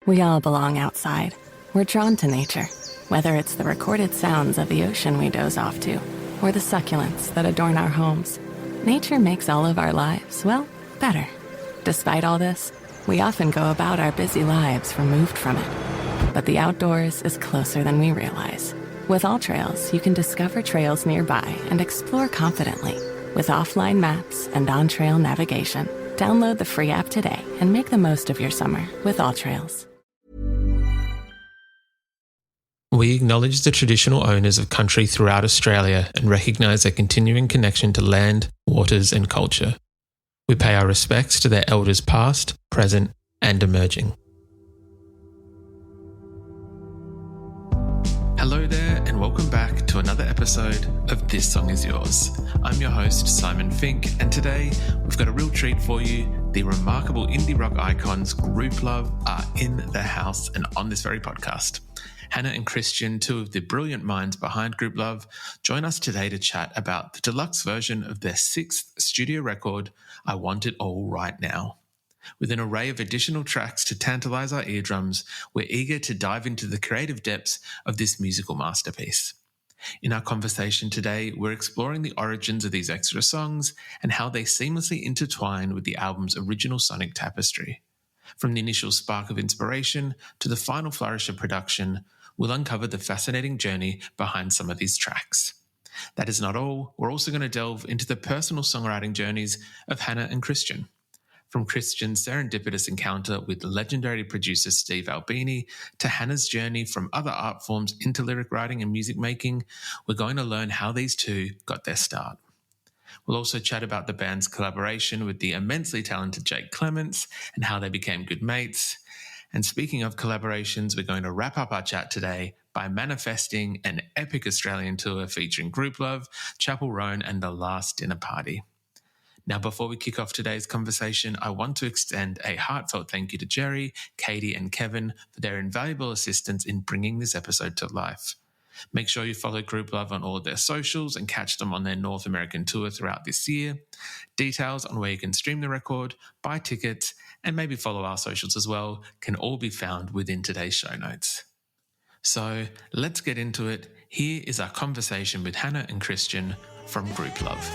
We all belong outside. We're drawn to nature, whether it's the recorded sounds of the ocean we doze off to, or the succulents that adorn our homes. Nature makes all of our lives, well, better. Despite all this, we often go about our busy lives removed from it. But the outdoors is closer than we realize. With AllTrails, you can discover trails nearby and explore confidently. With offline maps and on-trail navigation, download the free app today and make the most of your summer with AllTrails. We acknowledge the traditional owners of country throughout Australia and recognise their continuing connection to land, waters and culture. We pay our respects to their elders past, present and emerging. Hello there and welcome back to another episode of This Song Is Yours. I'm your host Simon Fink, and today we've got a real treat for you. The remarkable indie rock icons Grouplove are in the house and on this very podcast. Hannah and Christian, two of the brilliant minds behind Grouplove, join us today to chat about the deluxe version of their 6th studio record, I Want It All Right Now. With an array of additional tracks to tantalise our eardrums, we're eager to dive into the creative depths of this musical masterpiece. In our conversation today, we're exploring the origins of these extra songs and how they seamlessly intertwine with the album's original sonic tapestry. From the initial spark of inspiration to the final flourish of production, we'll uncover the fascinating journey behind some of these tracks. That is not all. We're also going to delve into the personal songwriting journeys of Hannah and Christian. From Christian's serendipitous encounter with legendary producer Steve Albini to Hannah's journey from other art forms into lyric writing and music making, we're going to learn how these two got their start. We'll also chat about the band's collaboration with the immensely talented Jake Clements and how they became good mates. And speaking of collaborations, we're going to wrap up our chat today by manifesting an epic Australian tour featuring Grouplove, Chappell Roan and The Last Dinner Party. Now, before we kick off today's conversation, I want to extend a heartfelt thank you to Jerry, Katie and Kevin for their invaluable assistance in bringing this episode to life. Make sure you follow Grouplove on all of their socials and catch them on their North American tour throughout this year. Details on where you can stream the record, buy tickets, and maybe follow our socials as well can all be found within today's show notes. So let's get into it. Here is our conversation with Hannah and Christian from Grouplove.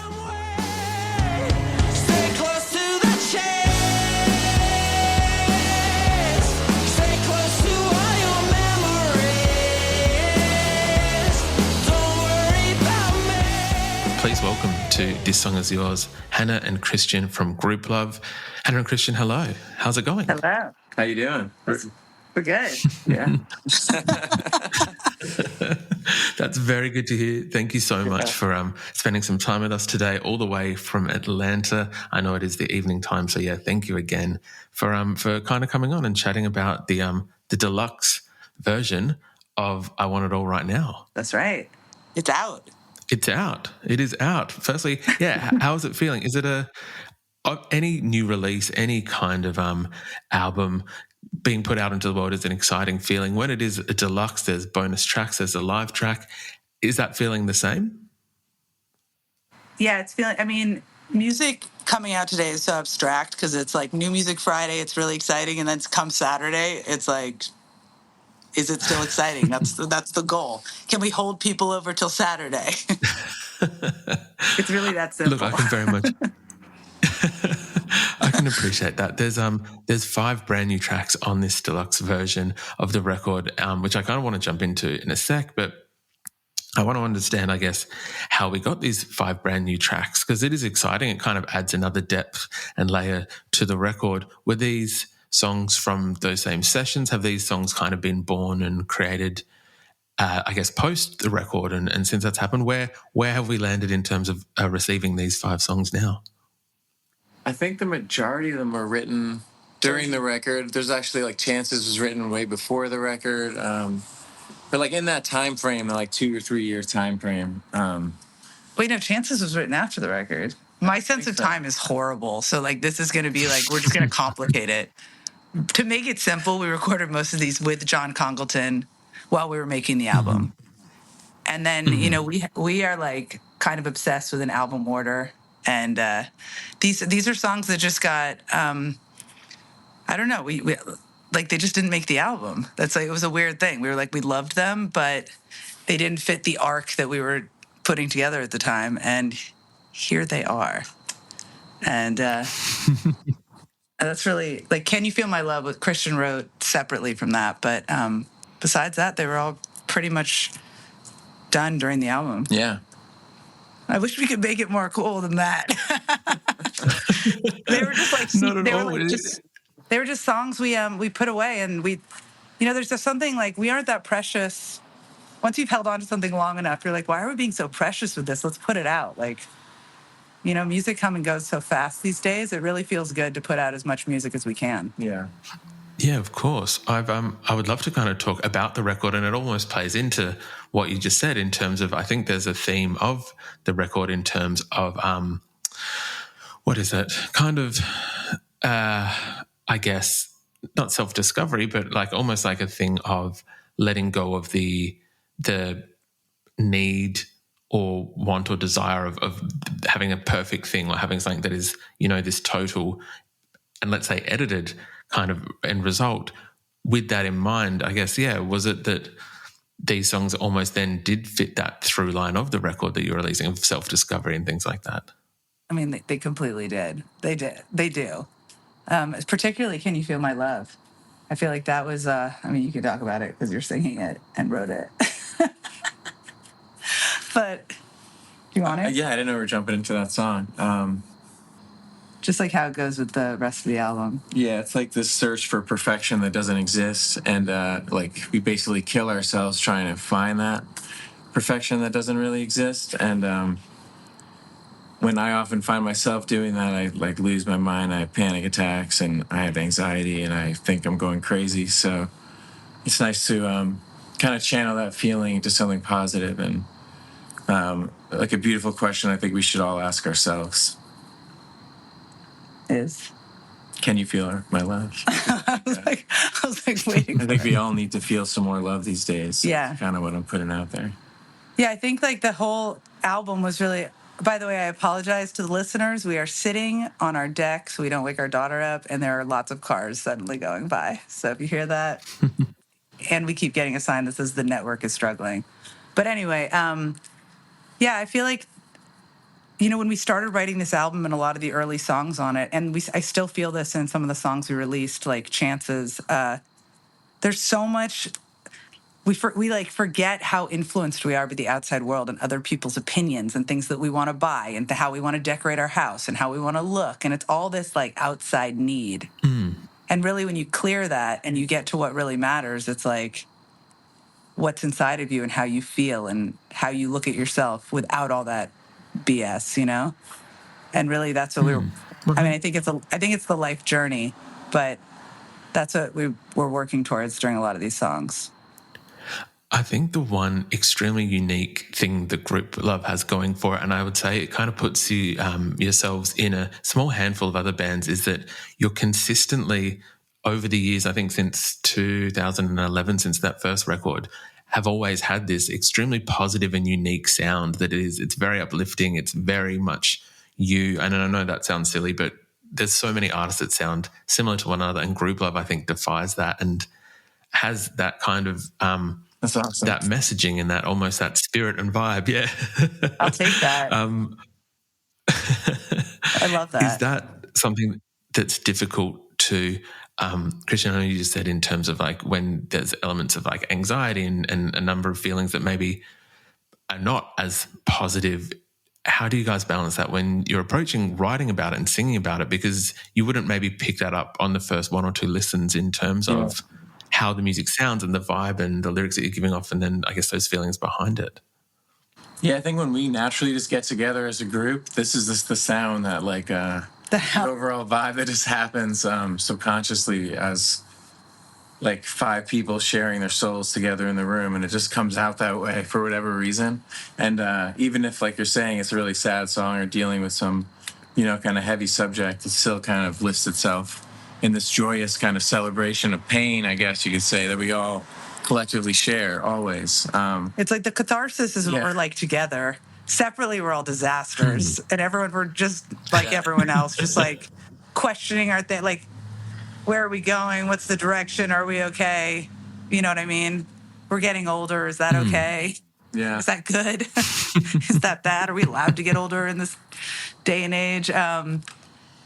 Please welcome to This Song Is Yours, Hannah and Christian from Grouplove. Hannah and Christian, hello. How's it going? Hello. How you doing? We're good. Yeah. That's very good to hear. Thank you so much for spending some time with us today, all the way from Atlanta. I know it is the evening time, so yeah, thank you again for kind of coming on and chatting about the deluxe version of I Want It All Right Now. That's right. It's out. It's out. It is out. Firstly, yeah, how is it feeling? Is it any new release, any kind of album being put out into the world is an exciting feeling? When it is a deluxe, there's bonus tracks, there's a live track. Is that feeling the same? Yeah, it's feeling, music coming out today is so abstract because it's like New Music Friday, it's really exciting, and then come Saturday, it's like, is it still exciting? That's the goal. Can we hold people over till Saturday? It's really that simple. Look, I can very much... I can appreciate that. There's 5 brand new tracks on this deluxe version of the record, which I kind of want to jump into in a sec, but I want to understand, I guess, how we got these 5 brand new tracks, because it is exciting. It kind of adds another depth and layer to the record. Were these songs from those same sessions? Have these songs kind of been born and created, I guess, post the record? And since that's happened, where have we landed in terms of receiving these 5 songs now? I think the majority of them were written during the record. There's actually like Chances was written way before the record. But like in that time frame, like 2 or 3 year time frame. Wait, no, Chances was written after the record. My sense of time is horrible. So like this is going to be like, we're just going to complicate it. To make it simple, we recorded most of these with John Congleton while we were making the album. And then, we are like kind of obsessed with an album order. And these are songs that just got, I don't know, like they just didn't make the album. That's like, it was a weird thing. We were like, we loved them, but they didn't fit the arc that we were putting together at the time. And here they are. And that's really like, Can You Feel My Love? What Christian wrote separately from that. But besides that, they were all pretty much done during the album. Yeah. I wish we could make it more cool than that. They were just like, Not at they were all. like just, they were just songs we put away, and we, you know, there's just something like, we aren't that precious. Once you've held on to something long enough, you're like, why are we being so precious with this? Let's put it out. Like, you know, music comes and goes so fast these days. It really feels good to put out as much music as we can. Yeah. Yeah, of course. I would love to kind of talk about the record, and it almost plays into what you just said in terms of, I think there's a theme of the record in terms of what is it? Kind of I guess not self-discovery, but like almost like a thing of letting go of the need or want or desire of having a perfect thing, or having something that is, you know, this total and let's say edited kind of end result. With that in mind, I guess, yeah, was it that these songs almost then did fit that through line of the record that you're releasing, of self-discovery and things like that? I mean, they completely did. They did. They do. Particularly Can You Feel My Love? I feel like that was, I mean, you could talk about it because you're singing it and wrote it. But do you want it? Yeah, I didn't know we were jumping into that song. Just like how it goes with the rest of the album. Yeah, it's like this search for perfection that doesn't exist. And like we basically kill ourselves trying to find that perfection that doesn't really exist. And when I often find myself doing that, I like lose my mind. I have panic attacks and I have anxiety and I think I'm going crazy. So it's nice to kind of channel that feeling into something positive. And like a beautiful question I think we should all ask ourselves Is. Can you feel my love? I was like waiting. I think we all need to feel some more love these days. Yeah. That's kind of what I'm putting out there. Yeah, I think like the whole album was really. By the way, I apologize to the listeners. We are sitting on our deck so we don't wake our daughter up, and there are lots of cars suddenly going by. So if you hear that, and we keep getting a sign that says the network is struggling. But anyway, yeah, I feel like, you know, when we started writing this album and a lot of the early songs on it, and I still feel this in some of the songs we released, like Chances, there's so much. We like forget how influenced we are by the outside world and other people's opinions and things that we want to buy and how we want to decorate our house and how we want to look. And it's all this like outside need. And really, when you clear that and you get to what really matters, it's like what's inside of you and how you feel and how you look at yourself without all that BS, you know? And really, that's what I mean, I think it's the life journey, but that's what we're working towards during a lot of these songs. I think the one extremely unique thing that Grouplove has going for it, and I would say it kind of puts you yourselves in a small handful of other bands, is that you're consistently, over the years, I think since 2011, since that first record, have always had this extremely positive and unique sound that it's very uplifting. It's very much you. And I know that sounds silly, but there's so many artists that sound similar to one another, and Grouplove, I think, defies that and has that kind of That's awesome. that messaging and that almost that spirit and vibe. Yeah. I'll take that. I love that. Is that something that's difficult to, Christian, I know you just said in terms of like when there's elements of like anxiety and a number of feelings that maybe are not as positive. How do you guys balance that when you're approaching writing about it and singing about it? Because you wouldn't maybe pick that up on the first one or two listens in terms of how the music sounds and the vibe and the lyrics that you're giving off, and then I guess those feelings behind it. Yeah, I think when we naturally just get together as a group, this is just the sound that like the overall vibe that just happens subconsciously as like five people sharing their souls together in the room, and it just comes out that way for whatever reason. And even if, like you're saying, it's a really sad song or dealing with some, you know, kind of heavy subject, it still kind of lifts itself in this joyous kind of celebration of pain, I guess you could say, that we all collectively share always. It's like the catharsis is what we're like together. Separately, we're all disasters, and we're just like everyone else, just like questioning our thing. Like, where are we going? What's the direction? Are we okay? You know what I mean? We're getting older. Is that okay? Yeah. Is that good? Is that bad? Are we allowed to get older in this day and age? And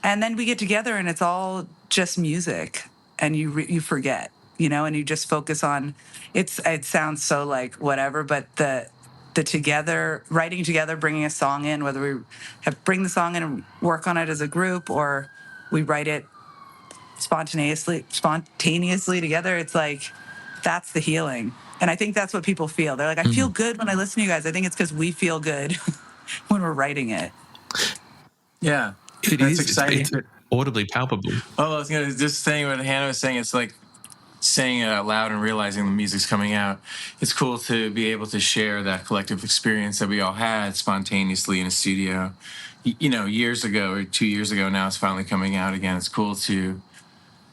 then we get together and it's all just music, and you forget, and you just focus on it sounds so like whatever, but the together, writing together, bringing a song in, whether we bring the song in and work on it as a group, or we write it spontaneously together, it's like that's the healing. And I think that's what people feel. They're like, I feel good when I listen to you guys. I think it's because we feel good when we're writing it. Yeah. It's exciting. It's audibly palpable. Oh, I was going to just saying what Hannah was saying. It's like saying it out loud and realizing the music's coming out. It's cool to be able to share that collective experience that we all had spontaneously in a studio, years ago or 2 years ago. Now it's finally coming out again. It's cool to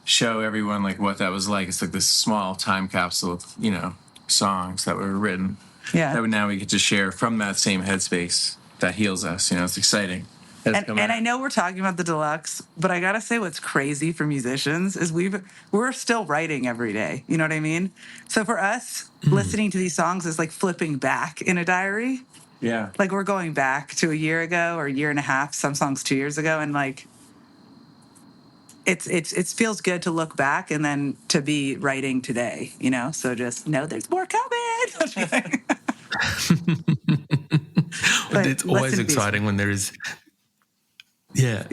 show everyone like what that was like. It's like this small time capsule of, songs that were written. Yeah. That now we get to share from that same headspace that heals us. It's exciting. And I know we're talking about the deluxe, but I gotta say what's crazy for musicians is we're still writing every day. You know what I mean? So for us, listening to these songs is like flipping back in a diary. Yeah. Like we're going back to a year ago or a year and a half, some songs 2 years ago, and like it feels good to look back and then to be writing today. So just know there's more coming. But it's always exciting when there is. Yeah.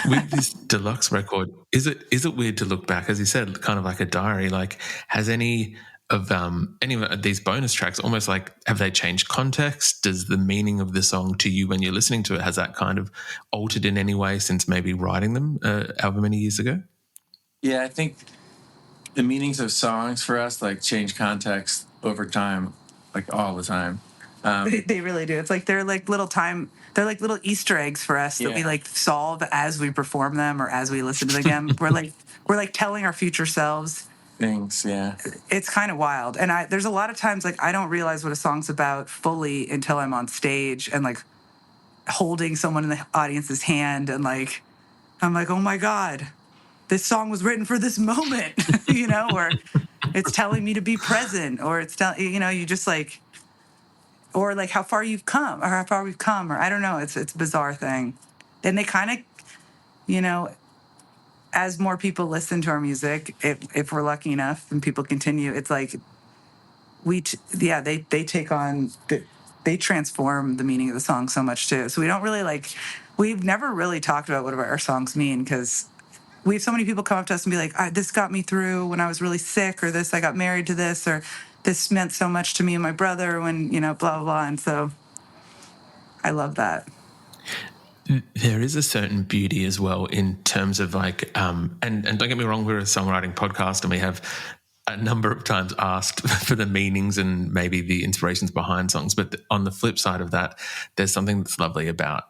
With this deluxe record, is it weird to look back, as you said, kind of like a diary? Like, has any of these bonus tracks almost like, have they changed context? Does the meaning of the song to you when you're listening to it, has that kind of altered in any way since maybe writing them however many years ago? Yeah, I think the meanings of songs for us like change context over time, like all the time. They really do. It's like they're like little Easter eggs for us that we like solve as we perform them or as we listen to them again. we're like telling our future selves things. Yeah, it's kind of wild. And there's a lot of times like I don't realize what a song's about fully until I'm on stage and like holding someone in the audience's hand, and like I'm like, oh my God, this song was written for this moment, or it's telling me to be present, or it's you just like. Or like how far we've come, or I don't know. It's a bizarre thing. And they kind of, as more people listen to our music, if we're lucky enough and people continue, it's like they take on, they transform the meaning of the song so much too. So we don't really we've never really talked about what our songs mean, because we have so many people come up to us and be like, this got me through when I was really sick, or this, I got married to this, or this meant so much to me and my brother when, blah, blah, blah. And so I love that. There is a certain beauty as well in terms of like, and don't get me wrong, we're a songwriting podcast and we have a number of times asked for the meanings and maybe the inspirations behind songs. But on the flip side of that, there's something that's lovely about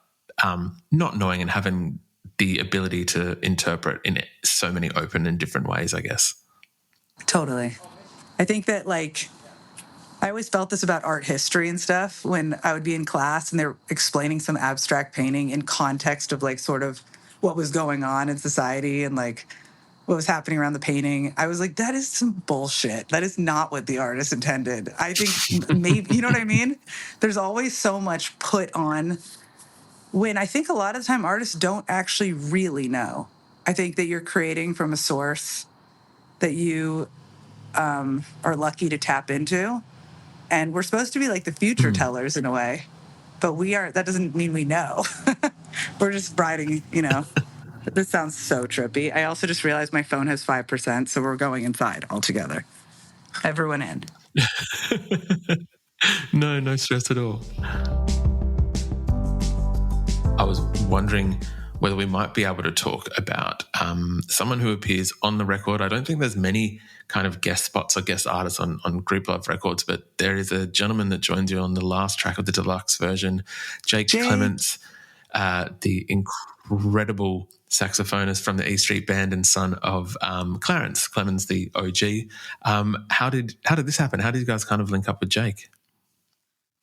not knowing and having the ability to interpret in so many open and different ways, I guess. Totally. I think that I always felt this about art history and stuff when I would be in class and they're explaining some abstract painting in context of sort of what was going on in society and what was happening around the painting. I was like, that is some bullshit. That is not what the artist intended. I think maybe, you know what I mean? There's always so much put on when I think a lot of the time artists don't actually really know. I think that you're creating from a source that you are lucky to tap into. And we're supposed to be like the future tellers in a way, but that doesn't mean we know. We're just writing, This sounds so trippy. I also just realized my phone has 5%, so we're going inside altogether. Everyone in. No stress at all. I was wondering whether we might be able to talk about someone who appears on the record. I don't think there's many kind of guest spots or guest artists on Grouplove records, but there is a gentleman that joins you on the last track of the deluxe version, Jake Clements, the incredible saxophonist from the E Street Band and son of Clarence Clemens, the OG. How did this happen? How did you guys kind of link up with Jake?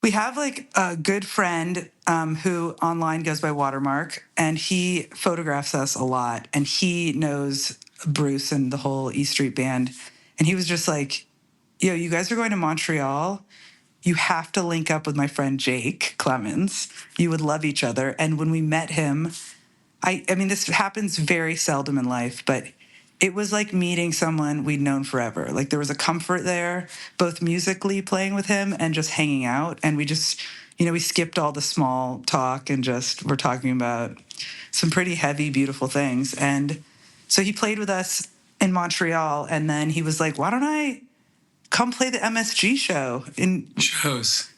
We have a good friend who online goes by Watermark, and he photographs us a lot, and he knows Bruce and the whole E Street Band. And he was just like, yo, you guys are going to Montreal. You have to link up with my friend Jake Clemens. You would love each other. And when we met him, I mean, this happens very seldom in life, but it was like meeting someone we'd known forever. Like there was a comfort there, both musically playing with him and just hanging out. And we just, we skipped all the small talk and just were talking about some pretty heavy, beautiful things. And so he played with us in Montreal, and then he was like, why don't I come play the MSG show in shows?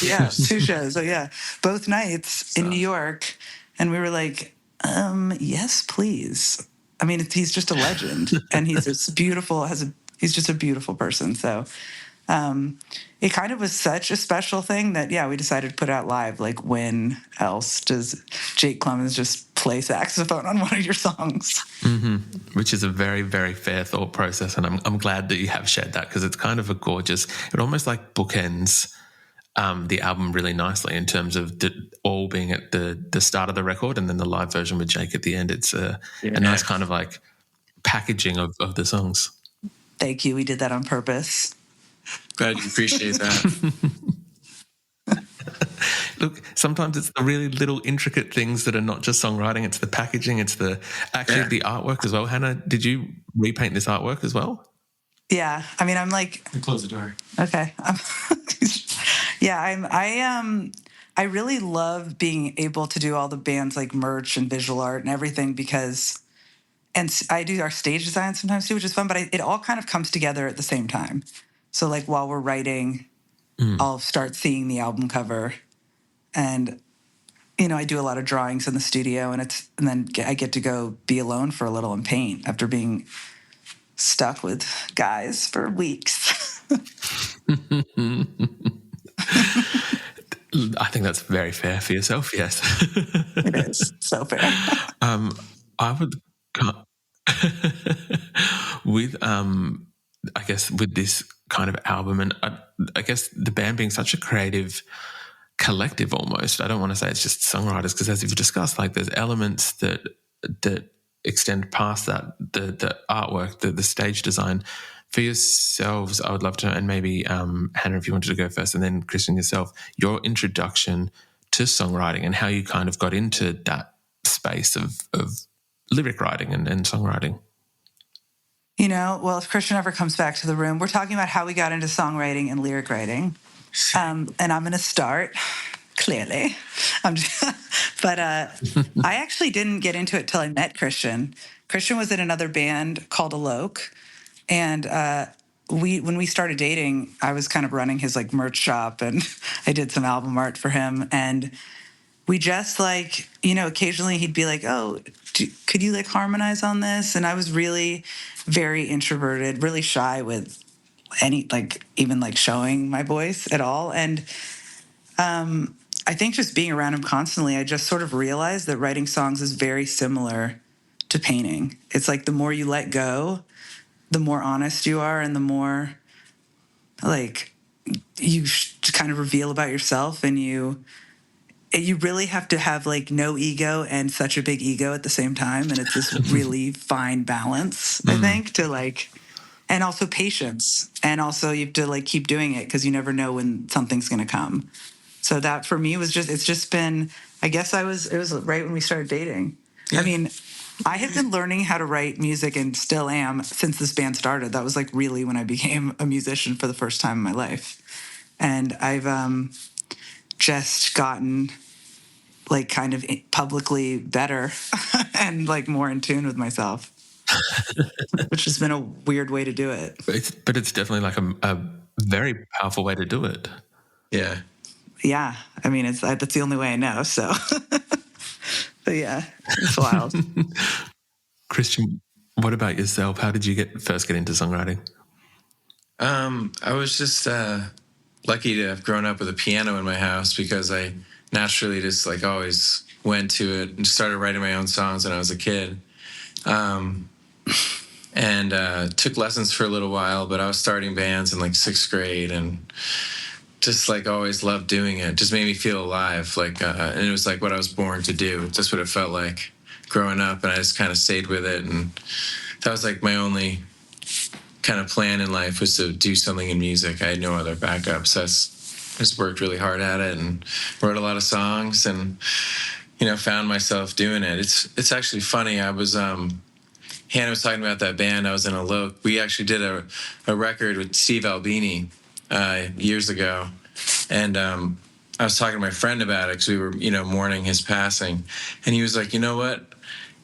Yeah, 2 shows. So yeah, both nights in New York. And we were like, yes, please. I mean, he's just a legend, and he's just beautiful. He's just a beautiful person. So it kind of was such a special thing that, yeah, we decided to put it out live. Like, when else does Jake Clemens just play saxophone on one of your songs? Mm-hmm. Which is a very, very fair thought process, and I'm glad that you have shared that, because it's kind of a gorgeous. It almost like bookends the album really nicely in terms of all being at the start of the record and then the live version with Jake at the end. It's a nice kind of like packaging of the songs. Thank you. We did that on purpose. Glad you appreciate that. Look, sometimes it's the really little intricate things that are not just songwriting. It's the packaging. It's the artwork as well. Hannah, did you repaint this artwork as well? Yeah. I mean, I'm like... Close the door. Okay. I really love being able to do all the band's like merch and visual art and everything, because, and I do our stage design sometimes too, which is fun, but it all kind of comes together at the same time. So like while we're writing, I'll start seeing the album cover, and, I do a lot of drawings in the studio, and then I get to go be alone for a little and paint after being stuck with guys for weeks. I think that's very fair for yourself, yes. It is so fair. I would, with, I guess, with this kind of album, and I guess the band being such a creative collective almost, I don't want to say it's just songwriters, because as you've discussed, like there's elements that extend past that, the artwork, the stage design. For yourselves, I would love to, and maybe Hannah, if you wanted to go first, and then Christian yourself, your introduction to songwriting and how you kind of got into that space of lyric writing and songwriting. Well, if Christian ever comes back to the room, we're talking about how we got into songwriting and lyric writing. And I'm going to start, clearly. But I actually didn't get into it till I met Christian. Christian was in another band called Alok. And when we started dating, I was kind of running his like merch shop, and I did some album art for him. And we just like, occasionally he'd be like, oh, could you like harmonize on this? And I was really very introverted, really shy with even showing my voice at all. And I think just being around him constantly, I just sort of realized that writing songs is very similar to painting. It's like the more you let go, the more honest you are, and the more like you kind of reveal about yourself, and you really have to have like no ego and such a big ego at the same time, and it's this really fine balance, I think, to like, and also patience, and also you have to like keep doing it because you never know when something's going to come. So that for me was it's just been, I guess it was right when we started dating. Yeah. I mean, I have been learning how to write music, and still am, since this band started. That was like really when I became a musician for the first time in my life. And I've just gotten like kind of publicly better and like more in tune with myself, which has been a weird way to do it. But it's definitely like a very powerful way to do it. Yeah. Yeah. I mean, that's the only way I know. So, but yeah, it's wild. Christian, what about yourself? How did you first get into songwriting? I was just lucky to have grown up with a piano in my house, because I naturally just like always went to it and started writing my own songs when I was a kid. And took lessons for a little while, but I was starting bands in like 6th grade, and just like always loved doing it. Just made me feel alive. Like, and it was like what I was born to do. That's what it felt like growing up. And I just kind of stayed with it and that was like my only kind of plan in life, was to do something in music. I had no other backup, so I just worked really hard at it and wrote a lot of songs, and found myself doing it. It's actually funny. I was Hannah was talking about that band I was in, Alok. We actually did a record with Steve Albini years ago, and I was talking to my friend about it because we were mourning his passing, and he was like, you know what?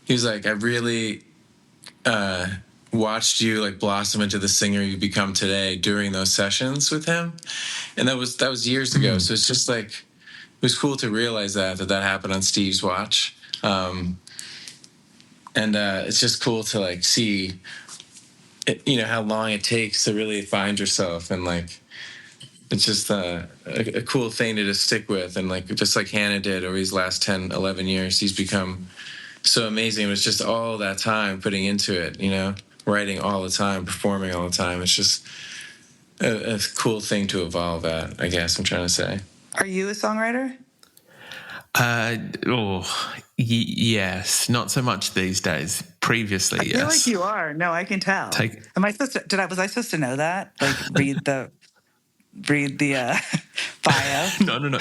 He was like, I really watched you like blossom into the singer you become today during those sessions with him, and that was years ago. So it's just like, it was cool to realize that happened on Steve's watch, and it's just cool to like see, how long it takes to really find yourself, and like it's just a cool thing to just stick with, and like just like Hannah did over these last 10, 11 years, he's become so amazing. It was just all that time putting into it, writing all the time, performing all the time. It's just a cool thing to evolve at, I guess I'm trying to say. Are you a songwriter? Yes, not so much these days. Previously, I yes. feel like you are. No, I can tell. Am I supposed to? Was I supposed to know that? Like read the bio? No.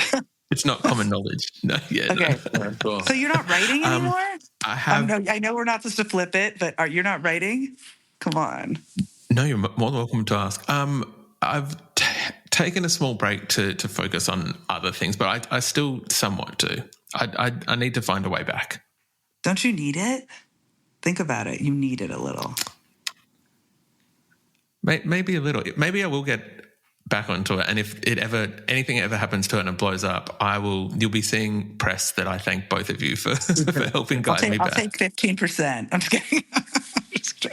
It's not common knowledge. No, yeah. Okay. No. Cool. So you're not writing anymore? I have. I know we're not supposed to flip it, but you're not writing? Come on. No, you're more than welcome to ask. I've taken a small break to focus on other things, but I still somewhat do. I need to find a way back. Don't you need it? Think about it. You need it a little. Maybe a little. Maybe I will get back onto it, and if anything ever happens to it and it blows up, you'll be seeing press that I thank both of you for helping guide me back. I'll take 15%. I'm just kidding.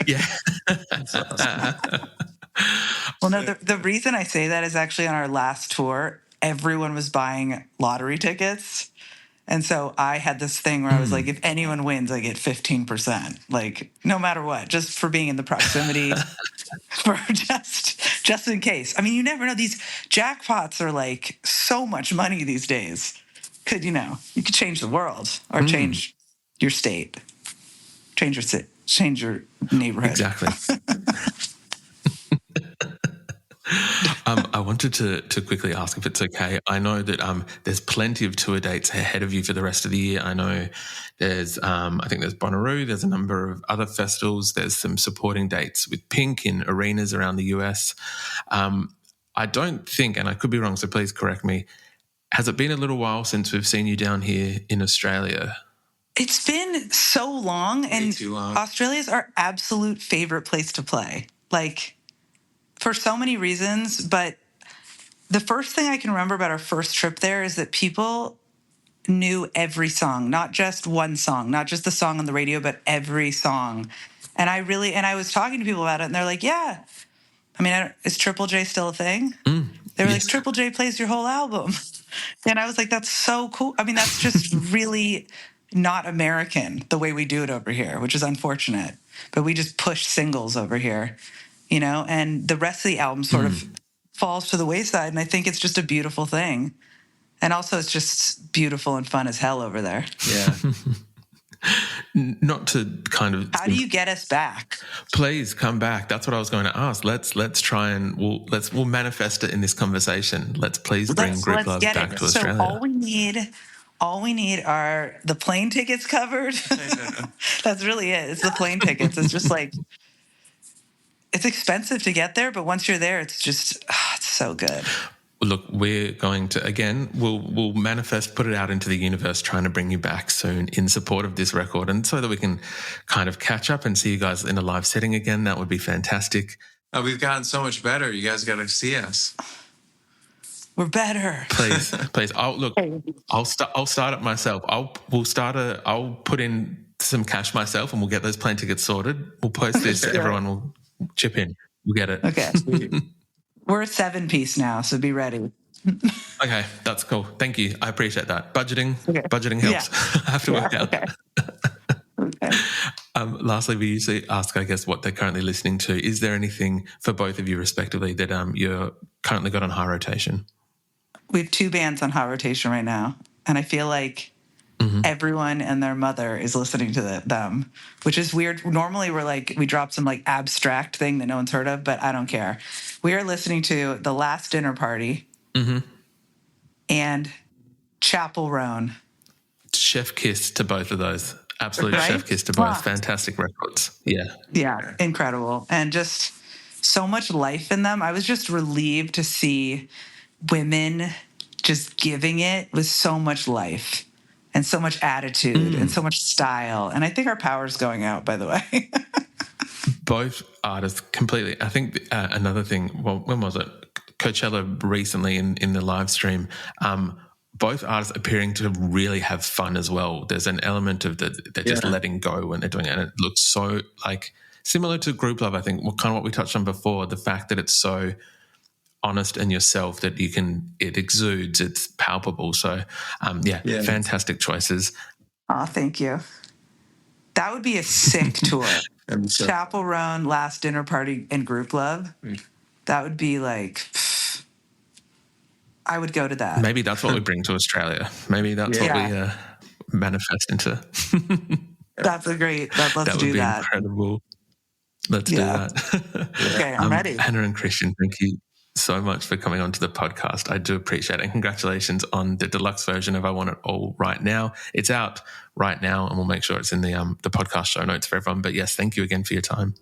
Yeah. Well, no, the reason I say that is actually on our last tour, everyone was buying lottery tickets. And so I had this thing where I was like, if anyone wins, I get 15%, like no matter what, just for being in the proximity, for just in case. I mean, you never know. These jackpots are like so much money these days. You could change the world or change your state, change your neighborhood. Exactly. I wanted to quickly ask if it's okay. I know that there's plenty of tour dates ahead of you for the rest of the year. I know there's I think there's Bonnaroo, there's a number of other festivals, there's some supporting dates with Pink in arenas around the US. I don't think, and I could be wrong, so please correct me, has it been a little while since we've seen you down here in Australia? It's been so long, and way too long. Australia's our absolute favorite place to play. Like, for so many reasons, but the first thing I can remember about our first trip there is that people knew every song, not just one song, not just the song on the radio, but every song. And I was talking to people about it, and they're like, yeah. I mean, is Triple J still a thing? They were like, Triple J plays your whole album. And I was like, that's so cool. I mean, that's just really not American, the way we do it over here, which is unfortunate. But we just push singles over here. And the rest of the album sort of falls to the wayside. And I think it's just a beautiful thing. And also it's just beautiful and fun as hell over there. Yeah. Not to kind of... How do you get us back? Please come back. That's what I was going to ask. Let's try and we'll manifest it in this conversation. Let's please bring Grouplove back to Australia. So all we need are the plane tickets covered. That's really it. It's the plane tickets. It's just like... It's expensive to get there, but once you're there, it's just, it's so good. Look, we're going to, again, we'll manifest, put it out into the universe, trying to bring you back soon in support of this record, and so that we can kind of catch up and see you guys in a live setting again. That would be fantastic. Oh, we've gotten so much better. You guys got to see us. We're better. Please. I'll start it myself. I'll put in some cash myself, and we'll get those plane tickets sorted. We'll post this. Everyone will chip in. We'll get it. Okay. We're a 7-piece now, so be ready. Okay, that's cool. Thank you. I appreciate that. Budgeting helps. Yeah. I have to work out. Okay. Lastly, we usually ask, I guess, what they're currently listening to. Is there anything for both of you, respectively, that you're currently got on high rotation? We have 2 bands on high rotation right now, and I feel like everyone and their mother is listening to them, which is weird. Normally we drop some like abstract thing that no one's heard of, but I don't care. We are listening to The Last Dinner Party and Chappell Roan. Chef kiss to both of those. Absolute Right? chef kiss to both. Fantastic records. Yeah. Yeah, incredible. And just so much life in them. I was just relieved to see women just giving it with so much life and so much attitude and so much style. And I think our power's going out, by the way. Both artists completely. I think another thing, well, when was it? Coachella recently in the live stream, both artists appearing to really have fun as well. There's an element of they're just letting go when they're doing it. And it looks so like similar to Grouplove, I think, kind of what we touched on before, the fact that it's so honest in yourself that it exudes, it's palpable. So, fantastic choices. Oh, thank you. That would be a sick tour. Chappell Roan, Last Dinner Party, and Grouplove. That would be like, I would go to that. Maybe that's what we bring to Australia. Maybe that's what we manifest into. That's a great. Let's that do would be that. Incredible. Let's do that. Okay, I'm ready. Hannah and Christian, thank you so much for coming onto the podcast. I do appreciate it. And congratulations on the deluxe version of I Want It All Right Now. It's out right now, and we'll make sure it's in the podcast show notes for everyone. But yes, thank you again for your time.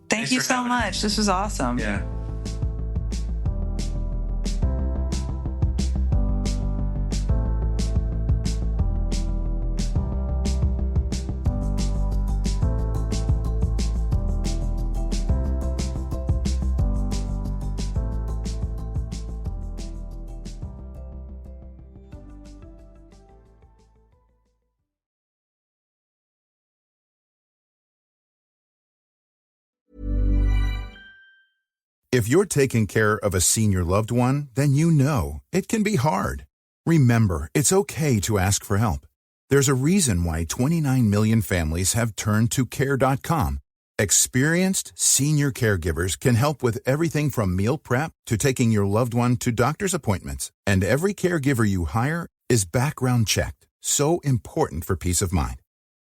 Thanks you so much. This was awesome. Yeah. If you're taking care of a senior loved one, then you know it can be hard. Remember, it's okay to ask for help. There's a reason why 29 million families have turned to Care.com. Experienced senior caregivers can help with everything from meal prep to taking your loved one to doctor's appointments. And every caregiver you hire is background checked. So important for peace of mind.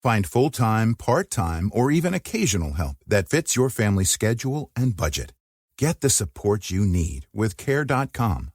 Find full-time, part-time, or even occasional help that fits your family's schedule and budget. Get the support you need with Care.com.